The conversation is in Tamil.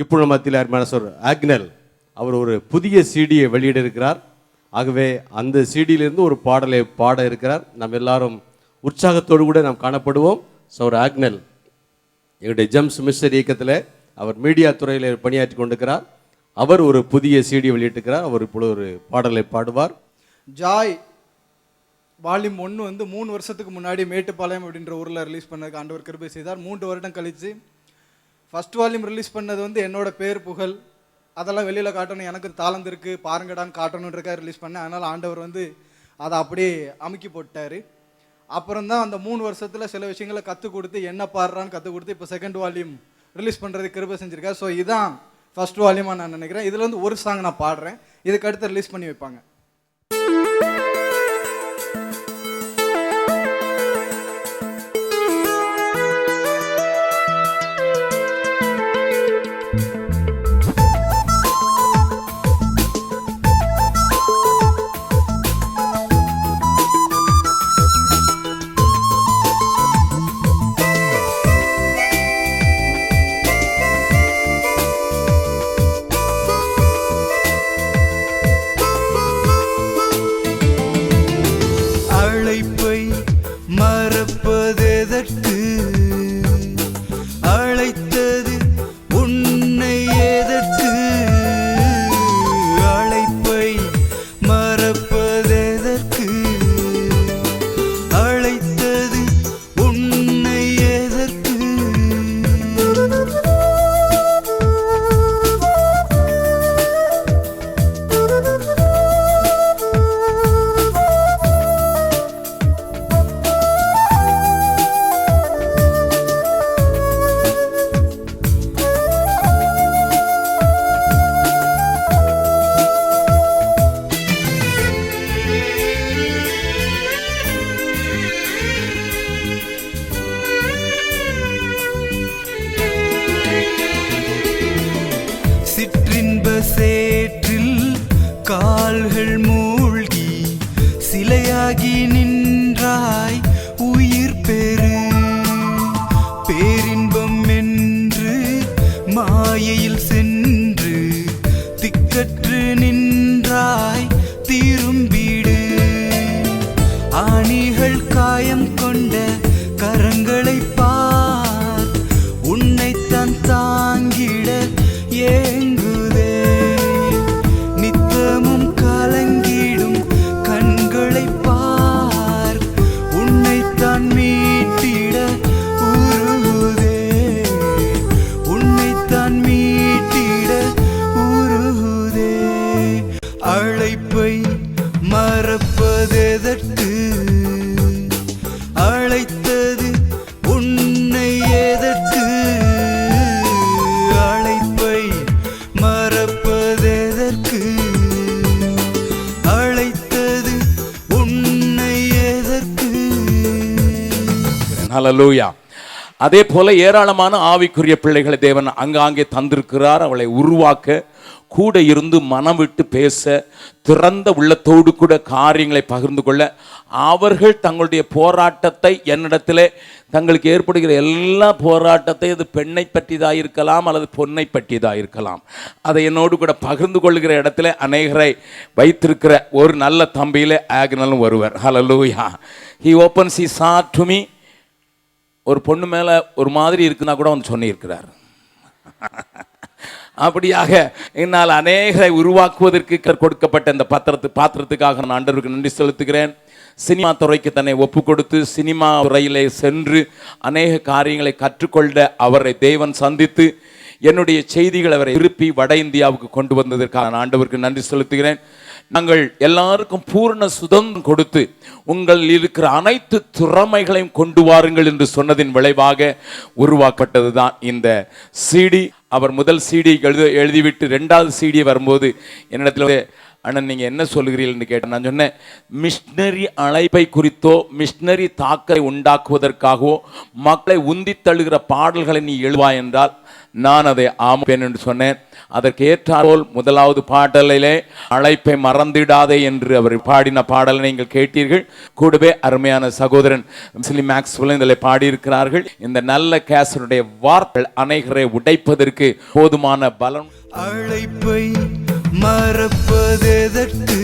இப்போ மத்தியில் அருமையான சார் ஆக்னல் அவர் ஒரு புதிய சிடியை வெளியிட இருக்கிறார். ஆகவே அந்த சிடியிலிருந்து ஒரு பாடலை பாட இருக்கிறார். நம்ம எல்லாரும் உற்சாகத்தோடு கூட நாம் காணப்படுவோம். சார் ஆக்னல் எங்களுடைய ஜெம்ஸ் மிஸ்டர் இயக்கத்தில் அவர் மீடியா துறையில் பணியாற்றி கொண்டிருக்கிறார். அவர் ஒரு புதிய சிடி வெளியிட்டிருக்கிறார். அவர் இப்பொழுது ஒரு பாடலை பாடுவார். ஜாய் வால்யூம் 1 வந்து 3 வருஷத்துக்கு முன்னாடி மேட்டுப்பாளையம் அப்படின்ற ஊரில் ரிலீஸ் பண்ணதுக்கு ஆண்டவர் கிருபை செய்தார். 3 வருடம் கழித்து ஃபஸ்ட் வால்யூம் ரிலீஸ் பண்ணது வந்து என்னோட பேர் புகழ் அதெல்லாம் வெளியில் காட்டணும், எனக்கு தாளந்து இருக்குது பாருங்கடான்னு காட்டணுன்றக்காக ரிலீஸ் பண்ணேன். அதனால் ஆண்டவர் வந்து அதை அப்படியே அமுக்கி போட்டார். அப்புறம் தான் அந்த 3 வருஷத்தில் சில விஷயங்களை கற்றுக் கொடுத்து என்ன பாடுறான்னு கற்றுக் கொடுத்து இப்போ செகண்ட் வால்யூம் ரிலீஸ் பண்ணுறது கிருபை செஞ்சுருக்காரு. ஸோ இதுதான் ஃபஸ்ட் வால்யூமாக நான் நினைக்கிறேன். இதில் வந்து ஒரு சாங் நான் பாடுறேன், இதுக்கு அடுத்து ரிலீஸ் பண்ணி வைப்பாங்க. மறப்பதெதற்கு அழைத்தது உன்னை எதற்கு அழைப்பை மறப்பதெதற்கு அழைத்தது உன்னை எதற்கு சிற்றின்ப சேற்றில் கால்கள் மூழ்கி சிலையாகி நின்றாய் உயிர் பெறு பேரின்பம் என்று மாயையில் சென்று திக்கற்று நின்றாய் திரும்பிடு ஆணிகள் காயம் கொண்ட கரங்களை பார் உன்னைத்தான் தாங்கிட ஏங்குதே நித்தமும் கலங்கிடும் கண்களை பார் உன்னைத்தான் மீட்டிட உருகுதே உன்னைத்தான் மீட்டிட உருகுதே அழைப்பை மறப்பதெதற்கு அழைத்தது உன்னை எதற்கு அழைப்பை மறப்பதெதற்கு அழைத்தது உன்னை எதற்கு. ஹல்லேலூயா. அதே போல ஏராளமான ஆவிக்குரிய பிள்ளைகளை தேவன் அங்காங்கே தந்திருக்கிறார். அவளை உருவாக்க, கூட இருந்து மனம் விட்டு பேச, திறந்த உள்ளத்தோடு கூட காரியங்களை பகிர்ந்து கொள்ள, அவர்கள் தங்களுடைய போராட்டத்தை என்னிடத்திலே தங்களுக்கு ஏற்படுகிற எல்லா போராட்டத்தை அது பெண்ணை பற்றியதாக இருக்கலாம் அல்லது பொன்னை பற்றியதாக இருக்கலாம், அதை என்னோடு கூட பகிர்ந்து கொள்கிற இடத்துல அநேகரை வைத்திருக்கிற ஒரு நல்ல தம்பியிலே ஆக்னலும் ஒருவர். Hallelujah. He opens his heart to me. ஒரு பொண்ணு மேலே ஒரு மாதிரி இருக்குன்னா கூட வந்து சொல்லியிருக்கிறார். அப்படியாக என்னால் அநேகரை உருவாக்குவதற்கு கொடுக்கப்பட்ட இந்த பாத்திரத்துக்காக நான் ஆண்டவருக்கு நன்றி செலுத்துகிறேன். சினிமா துறைக்கு தன்னை ஒப்பு கொடுத்து சினிமா துறையிலே சென்று அநேக காரியங்களை கற்றுக்கொள்ள அவரை தேவன் சந்தித்து என்னுடைய செய்திகளை அவரை திருப்பி வட இந்தியாவுக்கு கொண்டு வந்ததற்காக நான் ஆண்டவருக்கு நன்றி செலுத்துகிறேன். நாங்கள் எல்லாருக்கும் பூர்ண சுதந்திரம் கொடுத்து உங்கள் இருக்கிற அனைத்து திறமைகளையும் கொண்டு வாருங்கள் என்று சொன்னதின் விளைவாக உருவாக்கப்பட்டது தான் இந்த சிடி. அவர் முதல் சிடி எழுதிவிட்டு 2வது சிடி வரும்போது என்னிடத்தில் அண்ணன் நீங்க என்ன சொல்லுகிறீர்கள்னு கேட்டேன். நான் சொன்னேன், மிஷினரி அழைப்பை குறித்தோ மிஷினரி தாக்கத்தை உண்டாக்குவதற்காகவோ மக்களை உந்தி தள்ளுகிற பாடல்களை நீ எழுவாய் என்றால் நான் அதை ஆமேன் என்று சொன்னேன். அதற்கு ஏற்றாற்போல் முதலாவது பாடலிலே அழைப்பை மறந்திடாதே என்று அவர் பாடின பாடலை நீங்கள் கேட்டீர்கள். கூடவே அருமையான சகோதரன் மேக்ஸ்வெல் இதில் பாடியிருக்கிறார்கள். இந்த நல்ல கேசருடைய வார்த்தை அனைவரை உடைப்பதற்கு போதுமான பலம். அழைப்பை மறப்பதெதற்கு